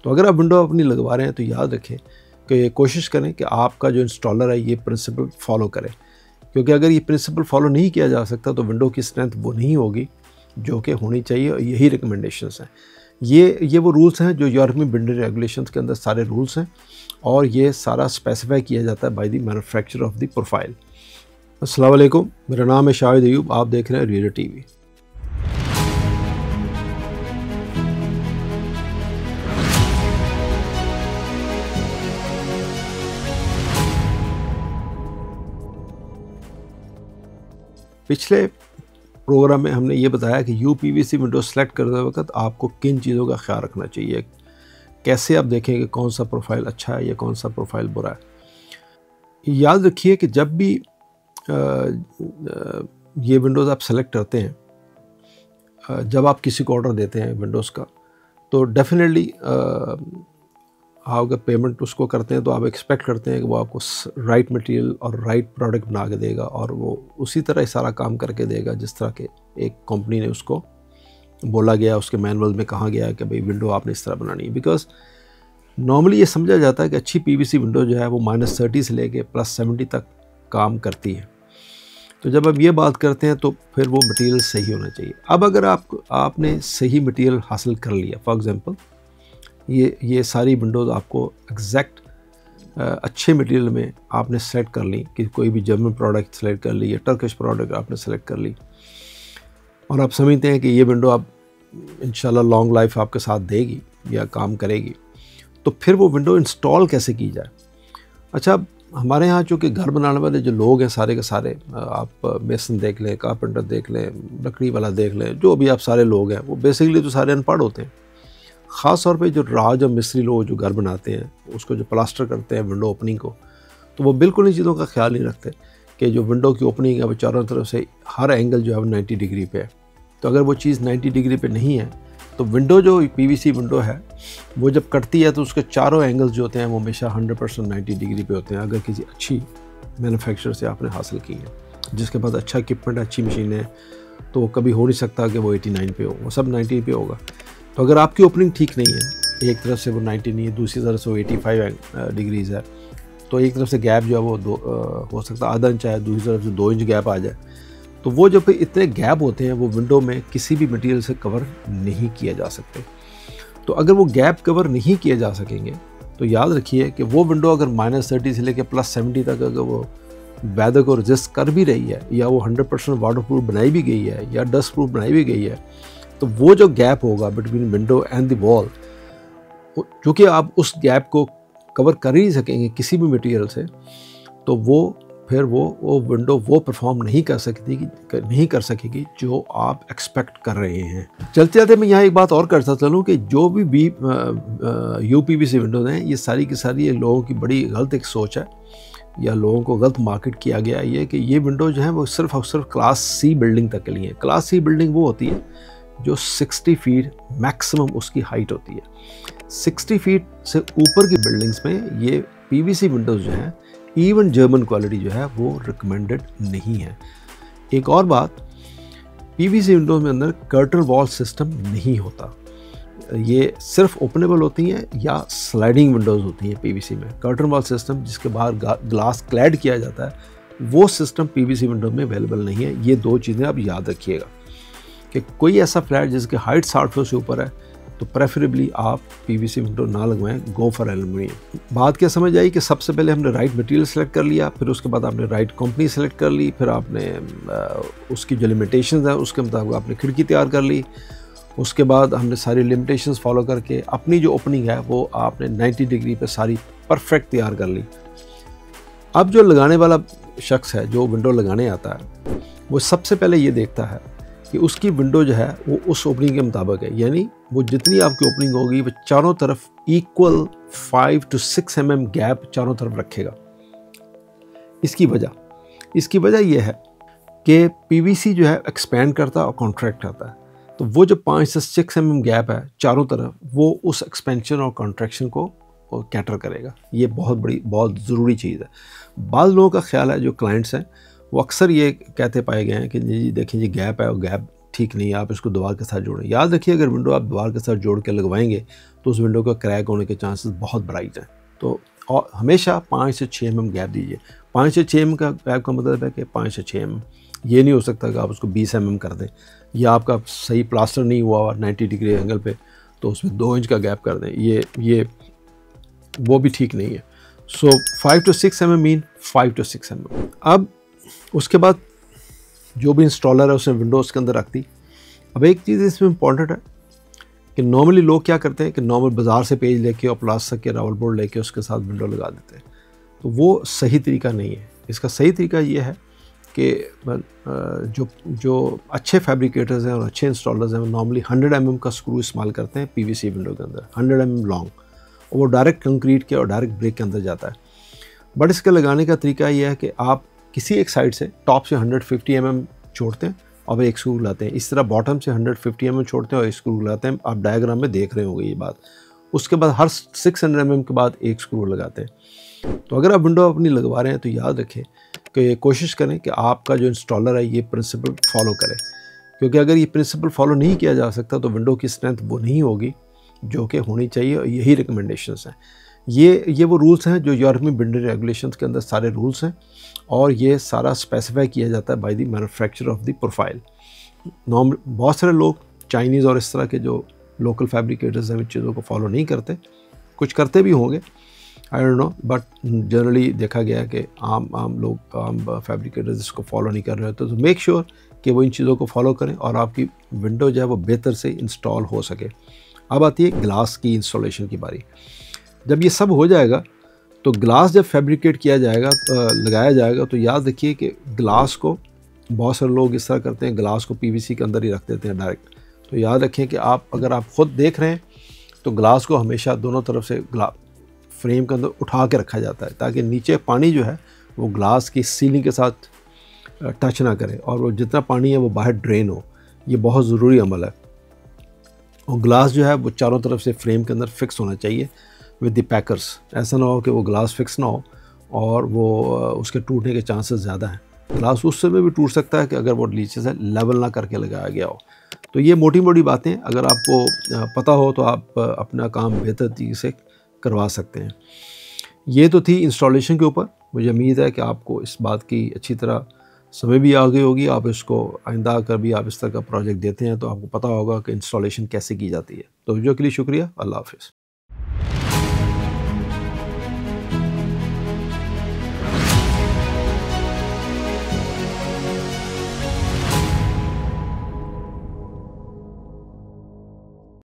तो अगर आप विंडो अपनी लगवा रहे हैं तो याद रखें कि कोशिश करें कि आपका जो इंस्टॉलर है ये प्रिंसिपल फॉलो करे, क्योंकि अगर ये प्रिंसिपल फॉलो नहीं किया जा सकता तो विंडो की स्ट्रेंथ वो नहीं होगी जो कि होनी चाहिए। और यही रिकमेंडेशंस हैं, ये वो रूल्स हैं जो यूरोप में बिल्डिंग रेगुलेशंस के अंदर सारे रूल्स हैं, और ये सारा स्पेसिफाई किया जाता है by the manufacturer of the profile. अस्सलाम वालेकुम, मेरा नाम है शाहिद अयूब, आप देख रहे हैं रियल टीवी। पिछले प्रोग्राम में हमने ये बताया कि यूपीवीसी विंडो सेलेक्ट करते वक्त आपको किन चीज़ों का ख्याल रखना चाहिए, कैसे आप देखें कि कौन सा प्रोफाइल अच्छा है या कौन सा प्रोफाइल बुरा है। याद रखिए कि जब भी ये विंडोज़ आप सेलेक्ट करते हैं, जब आप किसी को ऑर्डर देते हैं विंडोज़ का, तो डेफिनेटली आप अगर पेमेंट उसको करते हैं तो आप एक्सपेक्ट करते हैं कि वो आपको राइट मटेरियल और राइट प्रोडक्ट बना के देगा, और वो उसी तरह सारा काम करके देगा जिस तरह के एक कंपनी ने उसको बोला गया, उसके मैनुअल में कहा गया है कि भाई विंडो आपने इस तरह बनानी है। बिकॉज नॉर्मली ये समझा जाता है कि अच्छी पीवीसी विंडो जो है वो -30 से लेके +70 तक काम करती है। तो जब आप ये बात करते हैं तो फिर वो मटेरियल सही होना चाहिए। अब अगर आपने सही मटेरियल हासिल कर लिया, फॉर एग्जांपल ये सारी विंडोज़ आपको एग्जैक्ट अच्छे मटेरियल में आपने सेलेक्ट कर ली, कि कोई भी जर्मन प्रोडक्ट सेलेक्ट कर ली या टर्किश प्रोडक्ट आपने सेलेक्ट कर ली, और आप समझते हैं कि ये विंडो आप इंशाल्लाह लॉन्ग लाइफ आपके साथ देगी या काम करेगी, तो फिर वो विंडो इंस्टॉल कैसे की जाए। अच्छा, हमारे यहाँ चूँकि घर बनाने वाले जो लोग हैं सारे के सारे, आप मेसन देख लें, कारपेंटर देख लें, लकड़ी वाला देख लें, जो भी आप सारे लोग हैं, वो बेसिकली तो सारे अनपढ़ होते हैं। ख़ास तौर पे जो राज और मिस्त्री लोग जो घर बनाते हैं, उसको जो प्लास्टर करते हैं विंडो ओपनिंग को, तो वो बिल्कुल इन चीज़ों का ख्याल नहीं रखते कि जो विंडो की ओपनिंग है वो चारों तरफ से हर एंगल जो है वो 90 डिग्री पे है। तो अगर वो चीज़ 90 डिग्री पे नहीं है तो विंडो जो पीवीसी विंडो है वो जब कटती है तो उसके चारों एंगल्स जो होते हैं वो हमेशा 100% 90 डिग्री पे होते हैं, अगर किसी अच्छी मैन्युफैक्चरर से आपने हासिल की है, जिसके पास अच्छा इक्विपमेंट, अच्छी मशीन है, तो वो कभी हो नहीं सकता कि वो 89 पे हो, वो सब 90 पे होगा। तो अगर आपकी ओपनिंग ठीक नहीं है, एक तरफ से वो 90 नहीं है, दूसरी तरफ से वो 85 डिग्रीज़ है, तो एक तरफ से गैप जो है वो हो सकता है आधा इंच है, दूसरी तरफ से 2 इंच गैप आ जाए, तो वो जो फिर इतने गैप होते हैं वो विंडो में किसी भी मटेरियल से कवर नहीं किया जा सकते। तो अगर वो गैप कवर नहीं किए जा सकेंगे तो याद रखिए कि वो विंडो अगर -30 से लेकर +70 तक अगर वो वेदर को रजिस्ट कर भी रही है, या वो 100% वाटर प्रूफ बनाई भी गई है या डस्ट प्रूफ बनाई भी गई है, तो वो जो गैप होगा between window and the wall, चूँकि आप उस गैप को कवर कर ही नहीं सकेंगे किसी भी मटेरियल से, तो वो फिर वो विंडो वो परफॉर्म नहीं कर सकेगी जो आप एक्सपेक्ट कर रहे हैं। चलते चलते मैं यहाँ एक बात और करता चलूँ कि जो भी यूपीवीसी विंडोज़ हैं, ये सारी की सारी ये लोगों की बड़ी गलत एक सोच है, या लोगों को गलत मार्केट किया गया है ये कि ये विंडो जो है वो सिर्फ और सिर्फ क्लास सी बिल्डिंग तक के लिए है। क्लास सी बिल्डिंग वो होती है जो 60 फीट मैक्सिमम उसकी हाइट होती है। 60 फीट से ऊपर की बिल्डिंग्स में ये पीवीसी विंडोज़ जो हैं, इवन जर्मन क्वालिटी जो है वो रिकमेंडेड नहीं है। एक और बात, पीवीसी विंडोज़ में अंदर कर्टन वॉल सिस्टम नहीं होता, ये सिर्फ ओपनेबल होती हैं या स्लाइडिंग विंडोज़ होती हैं पीवीसी में। कर्टन वॉल सिस्टम जिसके बाहर ग्लास क्लैड किया जाता है, वो सिस्टम पीवीसी विंडो में अवेलेबल नहीं है। ये 2 चीज़ें आप याद रखिएगा कि कोई ऐसा फ्लैट जिसकी हाइट 60 फुट से ऊपर है तो प्रेफरेबली आप पीवीसी विंडो ना लगवाएं, गो फॉर एल्युमिनियम। बात क्या समझ आई कि सबसे पहले हमने राइट मटेरियल सेलेक्ट कर लिया, फिर उसके बाद आपने राइट कंपनी सेलेक्ट कर ली, फिर आपने उसकी जो लिमिटेशंस है उसके मुताबिक आपने खिड़की तैयार कर ली, उसके बाद हमने सारी लिमिटेशंस फॉलो करके अपनी जो ओपनिंग है वो आपने 90 डिग्री पे सारी परफेक्ट तैयार कर ली। अब जो लगाने वाला शख्स है, जो विंडो लगाने आता है, वो सबसे पहले ये देखता है कि उसकी विंडो जो है वो उस ओपनिंग के मुताबिक है, यानी वो जितनी आपकी ओपनिंग होगी वो चारों तरफ इक्वल 5 to 6 mm गैप चारों तरफ रखेगा। इसकी वजह यह है कि पीवीसी जो है एक्सपैंड करता है और कॉन्ट्रैक्ट करता है, तो वो जो 5 से 6 mm गैप है चारों तरफ, वो उस एक्सपेंशन और कॉन्ट्रैक्शन को कैटर करेगा। ये बहुत ज़रूरी चीज़ है। बाज़ लोगों का ख्याल है, जो क्लाइंट्स हैं वो अक्सर ये कहते पाए गए हैं कि जी देखिए जी गैप है और गैप ठीक नहीं है, आप इसको दीवार के साथ जोड़ें। याद रखिए अगर विंडो आप दीवार के साथ जोड़ के लगवाएंगे तो उस विंडो का क्रैक होने के चांसेस बहुत ब्राइट हैं। तो और हमेशा 5 से 6 mm गैप दीजिए। 5 से 6 mm का गैप का मतलब है कि 5 से 6 mm। ये नहीं हो सकता कि आप उसको 20 mm कर दें, या आपका सही प्लास्टर नहीं हुआ और 90 डिग्री एंगल पे तो उसमें 2 इंच का गैप कर दें, ये वो भी ठीक नहीं है। सो 5 to 6 mm mean 5 to 6 mm। अब उसके बाद जो भी इंस्टॉलर है उसने विंडोज़ के अंदर रख दी। अब एक चीज़ इसमें इम्पॉर्टेंट है कि नॉर्मली लोग क्या करते हैं कि नॉर्मल बाज़ार से पेज लेके और प्लास्टिक के रावल बोर्ड लेके उसके साथ विंडो लगा देते हैं, तो वो सही तरीका नहीं है। इसका सही तरीका ये है कि जो अच्छे फैब्रिकेटर्स हैं और अच्छे इंस्टॉलर्स हैं वो नॉर्मली 100 mm का स्क्रू इस्तेमाल करते हैं पीवीसी विंडो के अंदर, 100 mm लॉन्ग, और वो डायरेक्ट कंक्रीट के और डायरेक्ट ब्रिक के अंदर जाता है। बट इसके लगाने का तरीका ये है कि आप किसी एक साइड से टॉप से 150 mm छोड़ते हैं और एक स्क्रू लाते हैं, इस तरह बॉटम से 150 mm छोड़ते हैं और एक स्क्रू लाते हैं। आप डायग्राम में देख रहे होंगे ये बात। उसके बाद हर 600 mm के बाद एक स्क्रू लगाते हैं। तो अगर आप विंडो अपनी लगवा रहे हैं तो याद रखें कि कोशिश करें कि आपका जो इंस्टॉलर है ये प्रिंसिपल फॉलो करे, क्योंकि अगर ये प्रिंसिपल फॉलो नहीं किया जा सकता तो विंडो की स्ट्रेंथ वो नहीं होगी जो कि होनी चाहिए। और यही रिकमेंडेशंस हैं, ये वो रूल्स हैं जो यूरोपियन बिल्डिंग रेगुलेशंस के अंदर सारे रूल्स हैं, और ये सारा स्पेसिफाई किया जाता है by the manufacturer of the profile. बहुत सारे लोग चाइनीज़ और इस तरह के जो लोकल फैब्रिकेटर्स हैं इन चीज़ों को फॉलो नहीं करते, कुछ करते भी होंगे, I don't know, but generally देखा गया है कि आम फैब्रिकेटर्स इसको फॉलो नहीं कर रहे होते। तो मेक श्योर कि वो इन चीज़ों को फॉलो करें और आपकी विंडो जो है वो बेहतर से इंस्टॉल हो सके। अब आती है ग्लास की इंस्टॉलेशन की बारी। जब ये सब हो जाएगा तो ग्लास जब फैब्रिकेट किया जाएगा लगाया जाएगा तो याद रखिए कि ग्लास को बहुत सारे लोग इस तरह करते हैं, ग्लास को पीवीसी के अंदर ही रख देते हैं डायरेक्ट। तो याद रखें कि अगर आप ख़ुद देख रहे हैं तो ग्लास को हमेशा दोनों तरफ से फ्रेम के अंदर उठा के रखा जाता है ताकि नीचे पानी जो है वो ग्लास की सीलिंग के साथ टच ना करे और वो जितना पानी है वो बाहर ड्रेन हो। ये बहुत ज़रूरी अमल है। और ग्लास जो है वो चारों तरफ से फ्रेम के अंदर फिक्स होना चाहिए विद द पैकर्स। ऐसा ना हो कि वो ग्लास फिक्स ना हो और वो उसके टूटने के चांसेस ज़्यादा हैं। ग्लास उस समय भी टूट सकता है कि अगर वो नीचे से लेवल ना करके लगाया गया हो। तो ये मोटी मोटी बातें अगर आपको पता हो तो आप अपना काम बेहतर तरीके से करवा सकते हैं। ये तो थी इंस्टॉलेशन के ऊपर। मुझे उम्मीद है कि आपको इस बात की अच्छी तरह समझ भी आ गई होगी। आप इसको आइंदा कर भी आप इस तरह का प्रोजेक्ट देते हैं तो आपको पता होगा कि इंस्टॉलेशन कैसे की जाती है। तो वीडियो के लिए शुक्रिया। अल्लाह हाफ़िज़।